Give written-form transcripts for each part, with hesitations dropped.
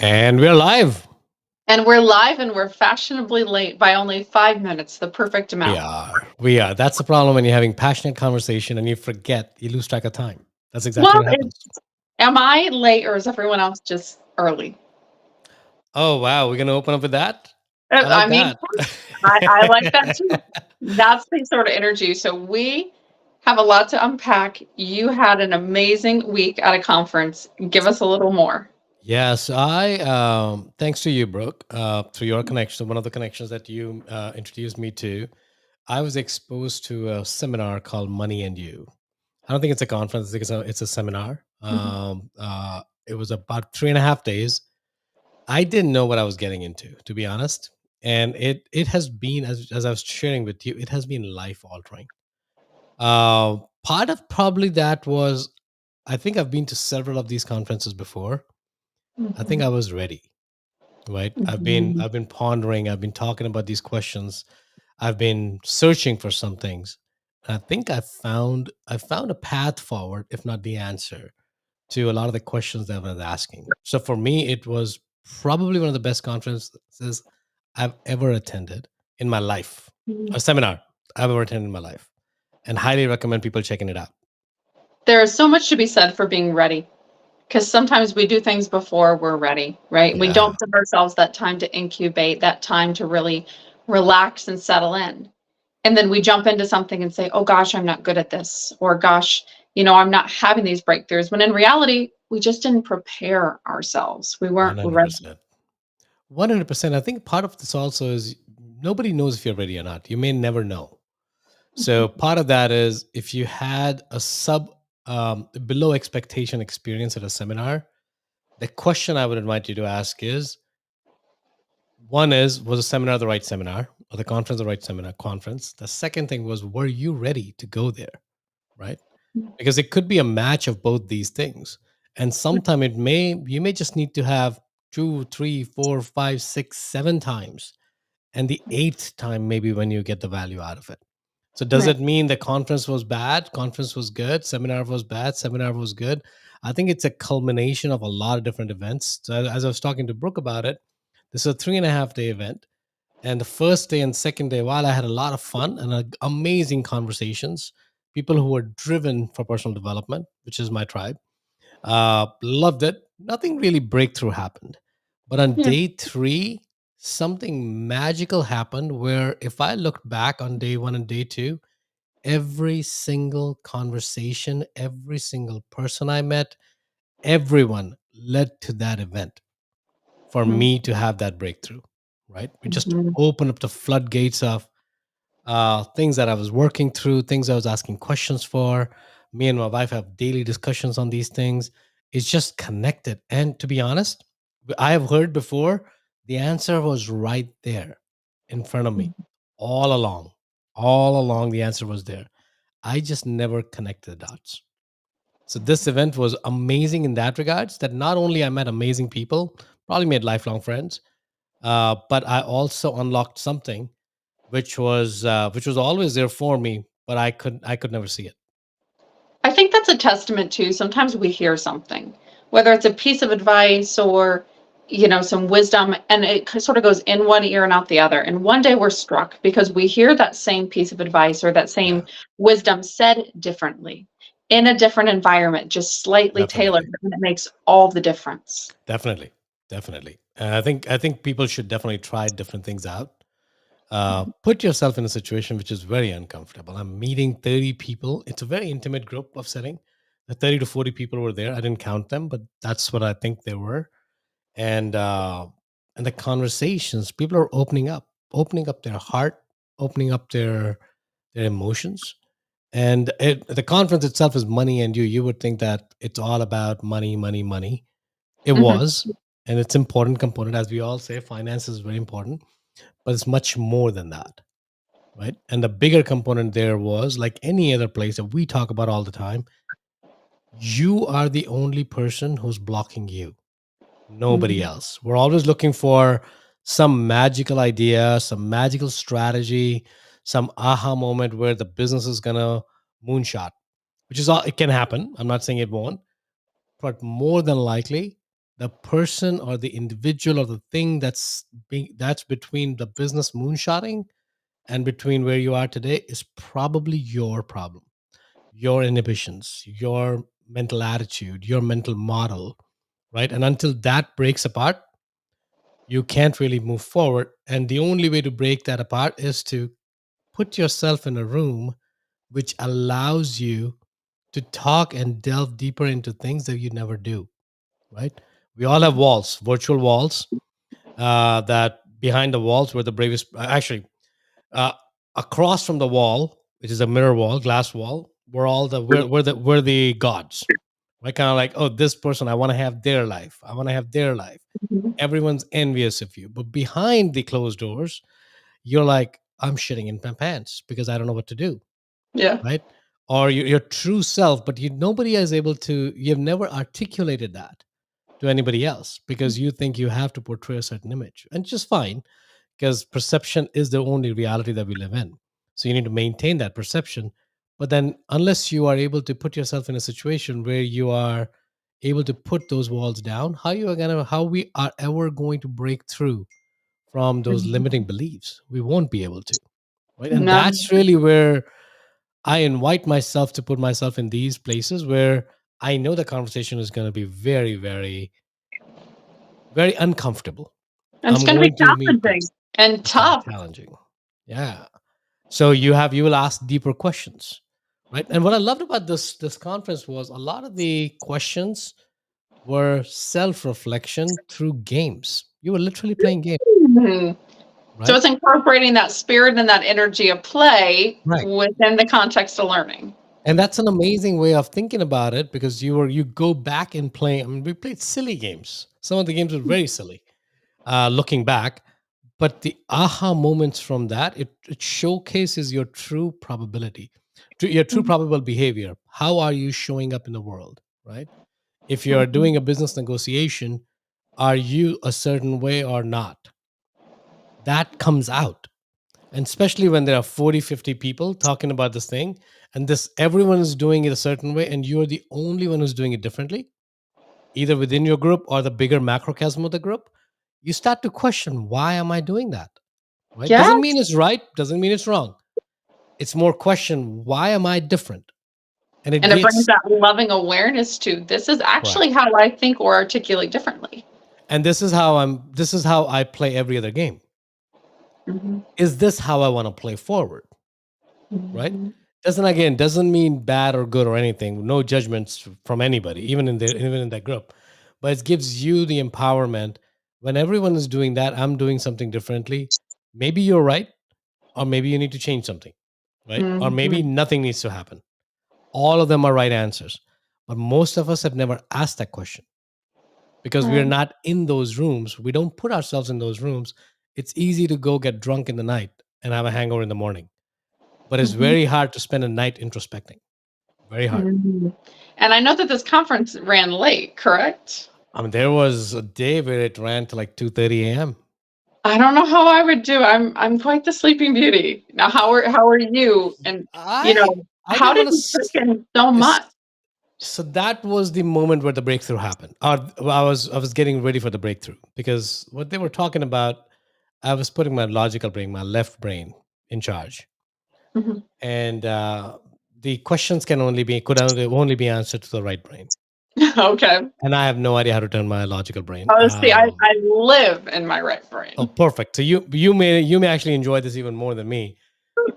And we're live. And we're live and we're fashionably late by only 5 minutes, the perfect We amount. are. We are. That's the problem when you're having passionate conversation and you forget, you lose track of time. That's exactly Well, what happens. am I late or is everyone else just early? Oh, wow. We're going to open up with that. I I like mean, that. I like that too. That's the sort of energy. So we have a lot to unpack. You had an amazing week at a conference. Give us a little more. Yes, thanks to you, Brooke, through your connection, one of the connections that you introduced me to, I was exposed to a seminar called Money and You. I don't think it's a conference, I think it's a seminar. Mhm. It was about 3.5 days. I didn't know what I was getting into, to be honest. And it has been, as I was sharing with you, it has been life altering. Part of probably that was, I think I've been to several of these conferences before. I think Mhm. I was ready, right? Mhm. I've been pondering, I've been talking about these questions, I've been searching for some things. And I think I found a path forward, if not the answer, to a lot of the questions that I was asking. So for me, it was probably one of the best conferences I've ever attended in my life, Mhm. a seminar I've ever attended in my life, and highly recommend people checking it out. There is so much to be said for being ready. Because sometimes we do things before we're ready, right? We Yeah, don't give ourselves that time to incubate, that time to really relax and settle in. And then we jump into something and say, oh gosh, I'm not good at this. Or gosh, I'm not having these breakthroughs. When in reality, we just didn't prepare ourselves. We weren't ready. 100%. 100%. I think part of this also is nobody knows if you're ready or not. You may never know. So part of that is if you had a below expectation experience at a seminar, the question I would invite you to ask is, one is, was the seminar the right seminar, or the conference the right seminar conference? The second thing was, were you ready to go there, right? Because it could be a match of both these things, and sometime you may just need to have two, three, four, five, six, 7 times, and the eighth time maybe when you get the value out of it. So does Right. it mean the conference was bad? Conference was good. Seminar was bad. Seminar was good. I think it's a culmination of a lot of different events. So as I was talking to Brooke about it, this is a 3.5 day event. And the first day and second day, while I had a lot of fun and amazing conversations, people who were driven for personal development, which is my tribe, loved it. Nothing really breakthrough happened. But on Yeah. day three, something magical happened where if I looked back on day one and day two, every single conversation, every single person I met, everyone led to that event for me to have that breakthrough, right? We just Mhm. opened up the floodgates of things that I was working through, things I was asking questions for. Me and my wife have daily discussions on these things. It's just connected. And to be honest, I have heard before, the answer was right there in front of me all along. All along, the answer was there. I just never connected the dots. So this event was amazing in that regards. That not only I met amazing people, probably made lifelong friends, but I also unlocked something which was always there for me, but I could never see it. I think that's a testament to sometimes we hear something, whether it's a piece of advice or, some wisdom, and it sort of goes in one ear and out the other. And one day we're struck because we hear that same piece of advice or that Yeah, same wisdom said differently in a different environment, just slightly tailored, definitely, and it makes all the difference. definitely, definitely. And I think people should definitely try different things out. Put yourself in a situation which is very uncomfortable. I'm meeting 30 people. It's a very intimate group of setting. The 30 to 40 people were there. I didn't count them, but that's what I think there were. And and the conversations, people are opening up their heart, opening up their emotions. And the conference itself is money and you. You would think that it's all about money, money, money. It Mhm. was, and it's important component, as we all say, finance is very important, but it's much more than that, right? And the bigger component there was, like any other place that we talk about all the time, you are the only person who's blocking you, nobody Mhm. else. We're always looking for some magical idea, some magical strategy, some aha moment where the business is gonna moonshot, which is all, it can happen. I'm not saying it won't, but more than likely, The person or the individual or the thing that's between the business moonshotting and between where you are today is probably your problem, your inhibitions, your mental attitude, your mental model, right? And until that breaks apart, you can't really move forward. And the only way to break that apart is to put yourself in a room which allows you to talk and delve deeper into things that you never do, right? We all have walls, virtual walls, that behind the walls where the bravest, actually, uh, across from the wall, which is a mirror wall, glass wall, we're the gods, right? Kind of like, oh, this person, I want to have their life. I want to have their life. Mhm. Everyone's envious of you, but behind the closed doors, you're like, I'm shitting in my pants because I don't know what to do, Yeah. right? Or your true self, but nobody is able to. You've never articulated that to anybody else because you think you have to portray a certain image, and just fine because perception is the only reality that we live in. So you need to maintain that perception. But then, unless you are able to put yourself in a situation where you are able to put those walls down, how we are ever going to break through from those limiting Mhm. beliefs? We won't be able to, right? And No. that's really where I invite myself to put myself in these places where I know the conversation is going to be very, very, very uncomfortable. And it's I'm going to be going to meet challenging people. and It's going to be tough. challenging. Yeah. So you will ask deeper questions, right? And what I loved about this conference was a lot of the questions were self-reflection through games. You were literally playing games, Mhm. So right? it's incorporating that spirit and that energy of play Right. within the context of learning. And that's an amazing way of thinking about it because you go back and play. I mean, we played silly games. Some of the games were very silly, looking back. But the aha moments from that, it showcases your true probability, your true Mhm. probable behavior. How are you showing up in the world, right? If you're Mhm. doing a business negotiation, are you a certain way or not? That comes out. And especially when there are 40, 50 people talking about this thing, and this everyone is doing it a certain way, and you're the only one who's doing it differently, either within your group or the bigger macrocosm of the group, you start to question, why am I doing that? Right? Doesn't mean Yes. it's right, doesn't mean it's wrong. It's more question, why am I different? And it And it brings gets that loving awareness to this is correct. actually how I think or articulate differently. And this is how I play every other game. Mhm. Is this how I want to play forward? Right? Mhm. Doesn't mean bad or good or anything. No judgments from anybody, even in that group. But it gives you the empowerment. When everyone is doing that, I'm doing something differently. Maybe you're right, or maybe you need to change something, right? Or maybe Mhm. nothing needs to happen. All of them are right answers. But most of us have never asked that question because we are Right. not in those rooms. We don't put ourselves in those rooms. It's easy to go get drunk in the night and have a hangover in the morning, but it's Mhm. very hard to spend a night introspecting. Very hard. Mhm. And I know that this conference ran late, correct? I mean, there was a day where it ran to like 2:30 a.m. I don't know how I would do. I'm quite the sleeping beauty. Now how are you? And you I know, I how didn't did want you to. take in so much? So that was the moment where the breakthrough happened. Or I was getting ready for the breakthrough because what they were talking about, I was putting my logical brain, my left brain, in charge, Mhm. and the questions could only be answered to the right brain, Okay. and I have no idea how to turn my logical brain. Oh, see, I live in my right Oh, brain. perfect. So you may actually enjoy this even more than me.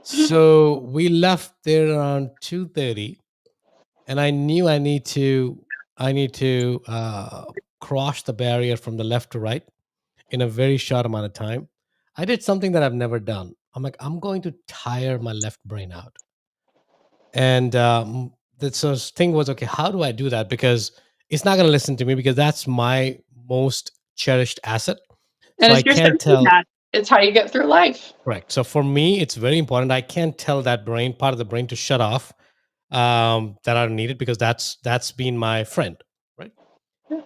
So we left there around 2:30, and I knew I need to cross the barrier from the left to right in a very short amount of time. I did something that I've never done. I'm like, I'm going to tire my left brain out. And the so thing was, okay, how do I do that? Because it's not going to listen to me because that's my most cherished asset. And So I it's your can't safety tell. net. It's how you get through life. Correct. So for me, it's very important. I can't tell that part of the brain to shut off, that I don't need it because that's been my friend, right?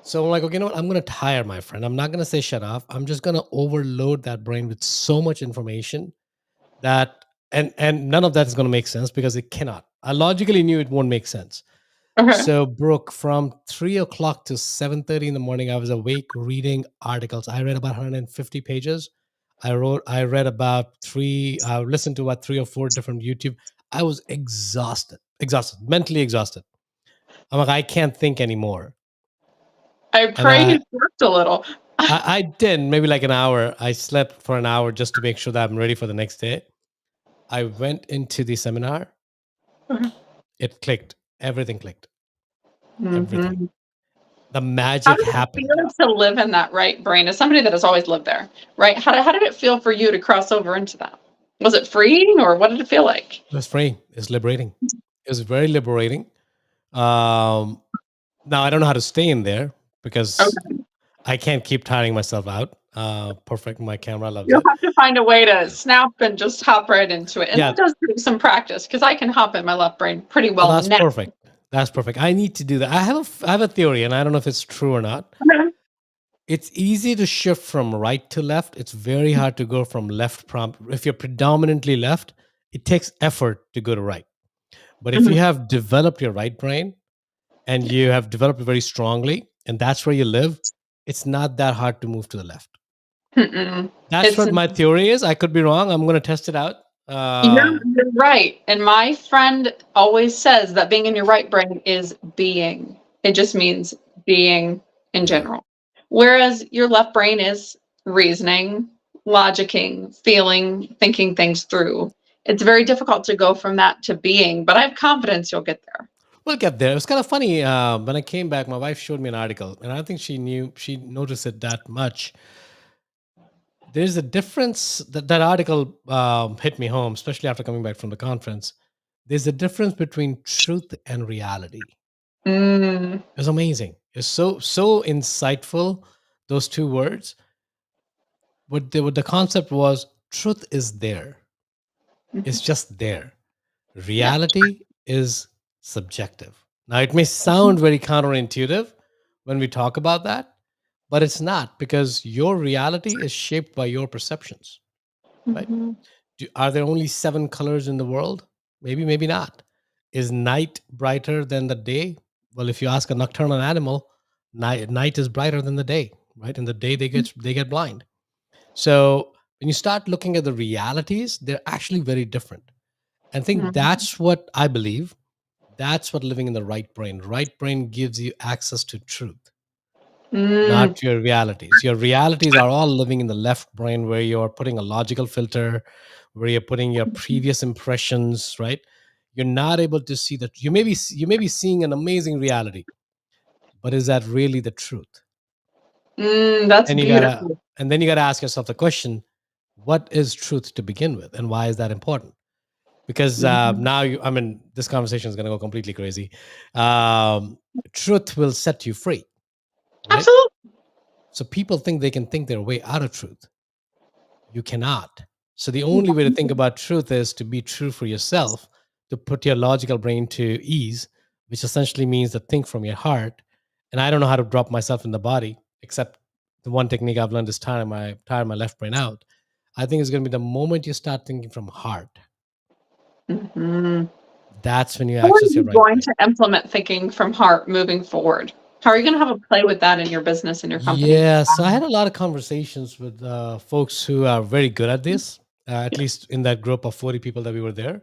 So I'm like, okay, you know what? I'm gonna tire my friend. I'm not gonna say shut off. I'm just gonna overload that brain with so much information that and none of that is gonna make sense because it cannot. I logically knew it won't make sense. Okay. So, Brooke, from 3 o'clock to 7:30 in the morning, I was awake reading articles. I read about 150 pages. I read about three. I listened to about three or four different YouTube. I was exhausted, mentally exhausted. I'm like, I can't think anymore. I And pray you worked a little. I did maybe like an hour. I slept for an hour just to make sure that I'm ready for the next day. I went into the seminar. It clicked. Everything clicked. Everything. Mhm. The How magic did it happened. feel to live in that right brain as somebody that has always lived there, right? How did it feel for you to cross over into that? Was it freeing or what did it feel like? It was freeing. It's liberating. It was very liberating. Um, Now I don't know how to stay in there because Okay. I can't keep tiring myself out. Perfect. My camera loves You'll it. have to find a way to snap and just hop right into it. And Yeah. that does take some practice because I can hop in my left brain pretty Oh, well that's now. perfect. That's perfect. I need to do that. I have a theory, and I don't know if it's true or not. It's easy to shift from right to left. It's very hard to go from left prompt. If you're predominantly left, it takes effort to go to right. But if you Mhm. have developed your right brain and you have developed it very strongly, and that's where you live, it's not that hard to move to the left. Mm-mm. That's It's what my theory is. I could be wrong. I'm going to test it out. you're right. And my friend always says that being in your right brain is being. It just means being in Yeah. general. Whereas your left brain is reasoning, logicking, feeling, thinking things through. It's very difficult to go from that to being, but I have confidence you'll get there. We'll get there. It was kind of funny. When I came back, my wife showed me an article, and I don't think she noticed it that much. There's a difference that article hit me home, especially after coming back from the conference. There's a difference between truth and reality. Mm, It's amazing. It's so insightful. Those two words. What the concept was, truth is there. It's mhm. just there. Yeah. Reality is subjective. Now, it may sound very counterintuitive when we talk about that, but it's not because your reality is shaped by your perceptions, right? Mhm. Are there only seven colors in the world? Maybe, maybe not. Is night brighter than the day? Well, if you ask a nocturnal animal, night is brighter than the day, right? In the day, they get blind. So when you start looking at the realities, they're actually very different. And I think Mhm. that's what I believe. That's what living in the right brain. Right brain gives you access to truth, Mm, not your realities. Your realities are all living in the left brain where you're putting a logical filter, where you're putting your previous impressions, right? You're not able to see that you may be seeing an amazing reality, but is that really the truth? that's And you gotta beautiful. and then you gotta ask yourself the question, what is truth to begin with, and why is that important? Because Mhm. now I mean, this conversation is going to go completely crazy. Um, Truth will set you free, right? Absolutely. So people think they can think their way out of truth. You cannot. So the only way to think about truth is to be true for yourself, to put your logical brain to ease, which essentially means to think from your heart. And I don't know how to drop myself in the body, except the one technique I've learned is tire my left brain out. I think it's going to be the moment you start thinking from heart. Mhm. That's when you How are access your you right going brain. to implement thinking from heart moving forward? How are you going to have a play with that in your business and your company? Yeah, so I had a lot of conversations with folks who are very good at this. At Yeah. least in that group of 40 people that we were there,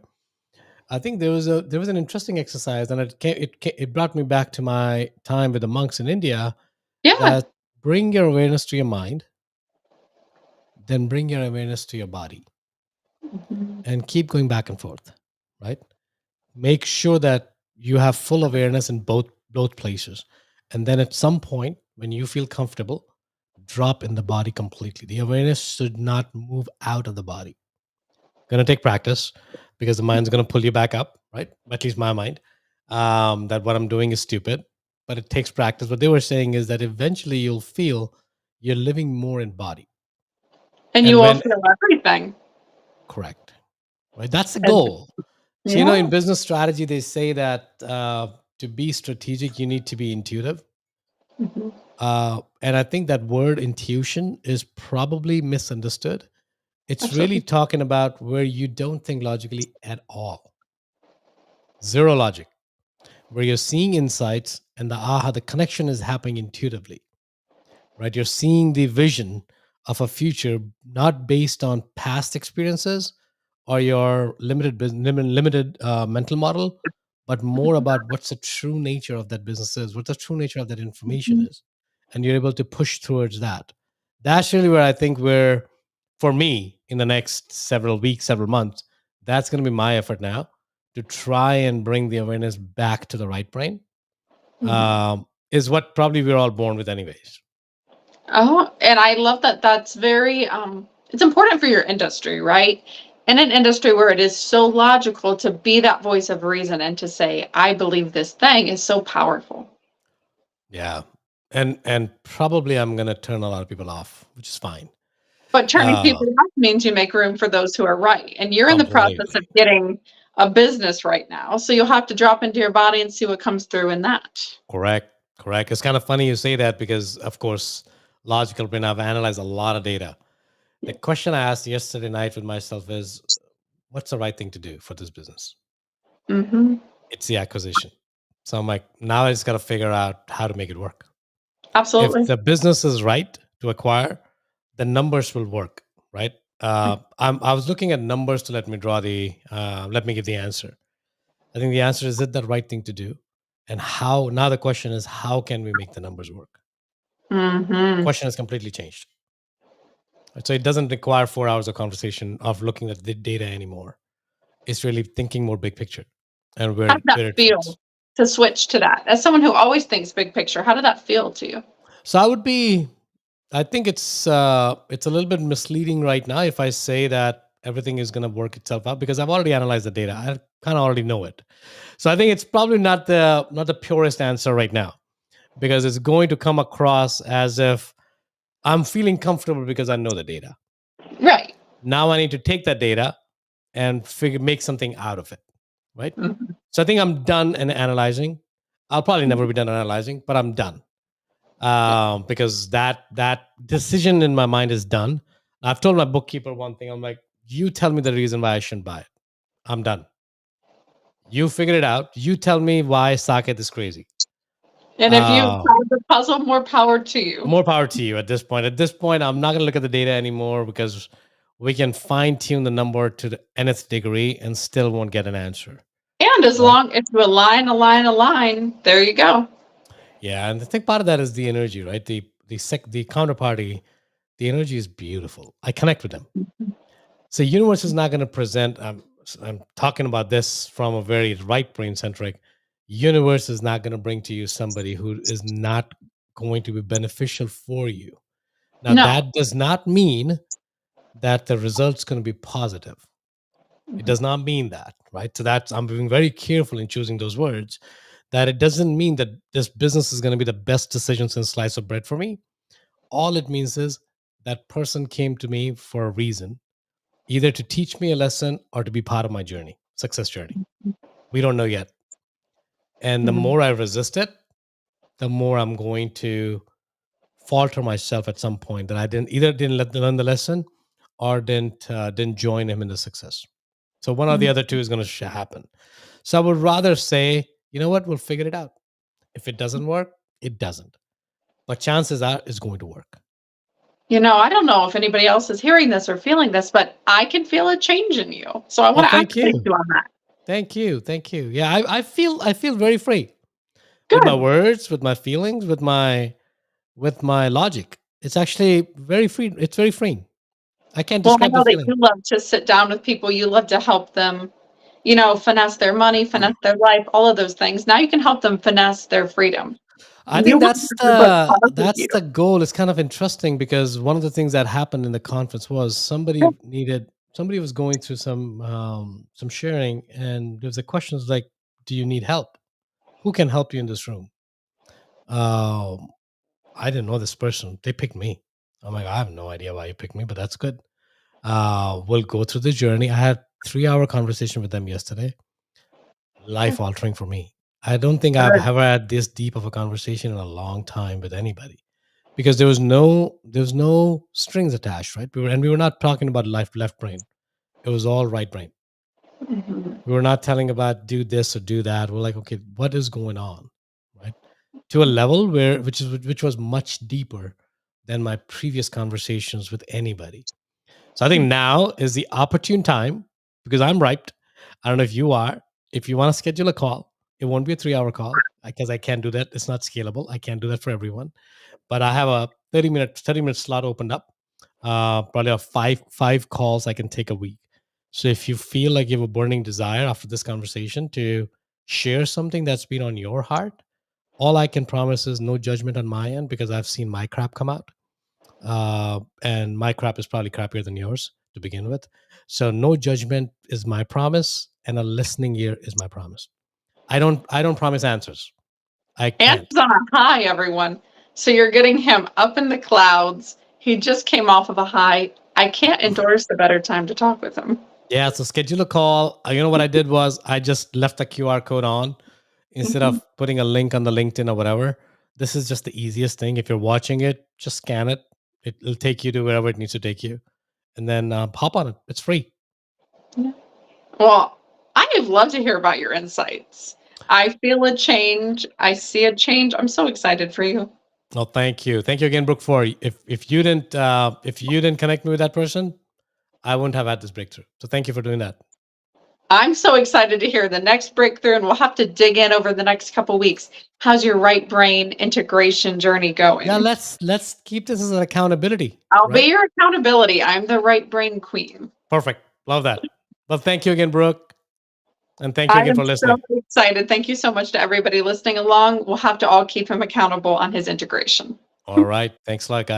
I think there was an interesting exercise, and it brought me back to my time with the monks in India. Yeah. That bring your awareness to your mind, then bring your awareness to your body, Mhm. and keep going back and forth. Right? Make sure that you have full awareness in both places, and then at some point when you feel comfortable, drop in the body completely. The awareness should not move out of the body. Going to take practice because the mind's going to pull you back up, right? At least my mind, that what I'm doing is stupid, but it takes practice. What they were saying is that eventually you'll feel you're living more in body. And you And will when feel everything. correct, right? That's the And goal. So, in yeah. business strategy, they say that to be strategic, you need to be intuitive. Mhm. And I think that word intuition is probably misunderstood. It's really Absolutely. talking about where you don't think logically at all, zero logic. where you're seeing insights and the aha, the connection is happening intuitively, right? You're seeing the vision of a future not based on past experiences or your limited mental model, but more about what's the true nature of that business is, what the true nature of that information Mhm. is, and you're able to push towards that. That's really where I think we're, for me, in the next several weeks, several months, that's going to be my effort now to try and bring the awareness back to the right brain. Mhm. Is what probably we're all born with, anyways. Oh, and I love that that's very it's important for your industry, right? In an industry where it is so logical to be that voice of reason and to say, I believe this thing is so powerful. Yeah. And probably I'm gonna turn a lot of people off, which is fine. But turning Uh people off means you make room for those who are right. And you're in the process of Completely. getting a business right now. So you'll have to drop into your body and see what comes through in that. Correct. Correct. It's kind of funny you say that because of course, logical brain, I've analyzed a lot of data. The Yes. question I asked yesterday night with myself is what's the right thing to do for this business? Hmm. It's the acquisition. So I'm like, now I just gotta figure out how to make it work. If Absolutely. the business is right to acquire, the numbers will work, right? I was looking at numbers to let me draw let me give the answer. I think the answer is it the right thing to do? And how, now the question is, how can we make the numbers work? Hmm. Question has completely changed. Right? So it doesn't require 4 hours of conversation of looking at the data anymore. It's really thinking more big picture and How did that where it feel fits. to switch to that? As someone who always thinks big picture, how did that feel to you? So I think it's a little bit misleading right now if I say that everything is going to work itself out because I've already analyzed the data. I kind of already know it. So I think it's probably not the purest answer right now because it's going to come across as if I'm feeling comfortable because I know the data. Right. Now I need to take that data and make something out of it, right? Mhm. So I think I'm done in analyzing. I'll probably never be done analyzing, but I'm done Yeah. because that decision in my mind is done. I've told my bookkeeper one thing. I'm like, you tell me the reason why I shouldn't buy it. I'm done. You figure it out. You tell me why Saket is crazy. And if you Uh, solve the puzzle, more power to you. More power to you at this point. At this point, I'm not going to look at the data anymore because we can fine tune the number to the nth degree and still won't get an answer. And as Right. long if you align, there you go. Yeah, and the thing part of that is the energy, right? The counterparty, the energy is beautiful. I connect with them. So universe is not going to present. I'm talking about this from a very right brain centric. Universe is not going to bring to you somebody who is not going to be beneficial for you. Now No. that does not mean that the result's going to be positive. It Mhm. does not mean that, right? So that's I'm being very careful in choosing those words. That it doesn't mean that this business is going to be the best decision since slice of bread for me. All it means is that person came to me for a reason, either to teach me a lesson or to be part of my journey, success journey. We don't know yet. And the Mhm. more I resist it, the more I'm going to falter myself at some point that I didn't learn the lesson or didn't join him in the success. So one or the Mhm. other two is going to happen. So I would rather say, you know what, we'll figure it out. If it doesn't work, it doesn't. But chances are it's going to work. I don't know if anybody else is hearing this or feeling this, but I can feel a change in you. So I Well, want to thank activate you. you on that. Thank you. Thank you. Yeah, I feel very free with my Good. words, with my feelings, with my logic. It's actually very free. It's very freeing. I can't Well, I describe know the that feeling. you love to sit down with people. You love to help them, finesse their money, finesse their life, all of those things. Now you can help them finesse their freedom. I You think want that's them to put the pause with that's you. the goal. It's kind of interesting because one of the things that happened in the conference was somebody was going through some sharing, and there was a question like, "Do you need help? Who can help you in this room?" Um, I didn't know this person. They picked me. I'm like, I have no idea why you picked me, but that's good. We'll go through the journey. I had 3 hour conversation with them yesterday. Life altering for me. I don't think I've Good. ever had this deep of a conversation in a long time with anybody because there was no strings attached, right? We were not talking about life left brain. It was all right brain. Mhm. We were not telling about do this or do that. We're like, okay, what is going on? Right. To a level where which was much deeper than my previous conversations with anybody. So I think now is the opportune time because I'm ripe. I don't know if you are. If you want to schedule a call, it won't be a 3 hour call because I can't do that. It's not scalable. I can't do that for everyone. But I have a 30-minute slot opened up. Probably a five calls I can take a week. So if you feel like you have a burning desire after this conversation to share something that's been on your heart, all I can promise is no judgment on my end because I've seen my crap come out, and my crap is probably crappier than yours to begin with. So no judgment is my promise, and a listening ear is my promise. I don't promise answers. I And can't. he's on a high, everyone. So you're getting him up in the clouds. He just came off of a high. I can't endorse a better time to talk with him. Yeah, so schedule a call. You know what I did was I just left the QR code on instead Mhm. of putting a link on the LinkedIn or whatever. This is just the easiest thing. If you're watching it, just scan it. It'll take you to wherever it needs to take you, and then hop on it. It's free. Yeah. Well, I would love to hear about your insights. I feel a change. I see a change. I'm so excited for you. Well, thank you again, Brooke. For if you didn't connect me with that person, I wouldn't have had this breakthrough. So thank you for doing that. I'm so excited to hear the next breakthrough, and we'll have to dig in over the next couple weeks. How's your right brain integration journey Yeah, going? let's keep this as an accountability, I'll be right? your accountability. I'm the right brain queen. Perfect. Love that. Well, thank you again, Brooke, and thank you I again am for so listening. excited. Thank you so much to everybody listening along. We'll have to all keep him accountable on his integration. All right. Thanks a lot, guys.